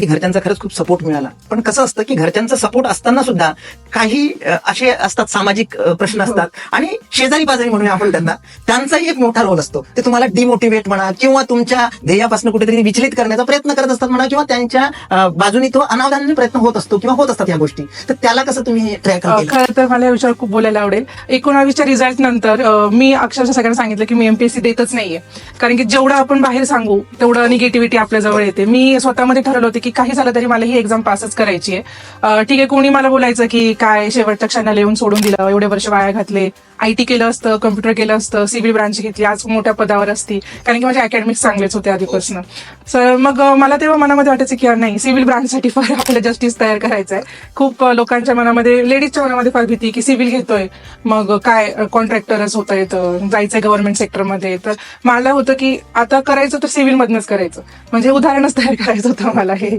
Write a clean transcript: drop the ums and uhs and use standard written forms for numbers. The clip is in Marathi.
की घरच्यांचा खरंच खूप सपोर्ट मिळाला. पण कसं असतं की घरच्यांचा सपोर्ट असताना सुद्धा काही असे असतात, सामाजिक प्रश्न असतात आणि शेजारी पाजारी म्हणूया आपण त्यांचाही एक मोठा रोल असतो. ते तुम्हाला डिमोटिवेट म्हणा किंवा तुमच्या ध्येयापासून कुठेतरी विचलित करण्याचा प्रयत्न करत असतात म्हणा, किंवा त्यांच्या बाजूने तो अनावधानाने प्रयत्न होत असतो किंवा होत असतात या गोष्टी. तर त्याला कसं तुम्ही टॅकल केलं? खरं तर मला या विषयावर खूप बोलायला आवडेल. 19च्या रिझल्ट नंतर मी अक्षरशः सगळ्यांना सांगितलं की मी एमपीएससी देतच नाहीये, कारण की जेवढं आपण बाहेर सांगू तेवढं निगेटिव्हिटी आपल्या जवळ येते. मी स्वतःमध्ये ठरवलं होतं की काही झालं तरी मला ही एक्झाम पासच करायची आहे. ठीक आहे, कोणी मला बोलायचं की काय शेवटच्या क्षणाला येऊन सोडून दिलं, एवढे वर्ष वाया घातले, आयटी केलं असतं, कम्प्युटर केलं असतं, सिव्हिल ब्रांच घेतली, आज मोठ्या पदावर असती, कारण की माझे अकॅडमिक्स चांगलेच होते आधीपासून. सर मग मला तेव्हा मनामध्ये वाटायचं की यार नाही, सिव्हिल ब्रांचसाठी फार आपल्याला जस्टिस तयार करायचं आहे. खूप लोकांच्या मनामध्ये, लेडीजच्या मनामध्ये फार भीती की सिव्हिल घेतोय मग काय कॉन्ट्रॅक्टरच होता येतं, जायचंय गव्हर्नमेंट सेक्टरमध्ये. तर मला होतं की आता करायचं तर सिव्हिल मधनच करायचं, म्हणजे उदाहरणच तयार करायचं होतं मला हे.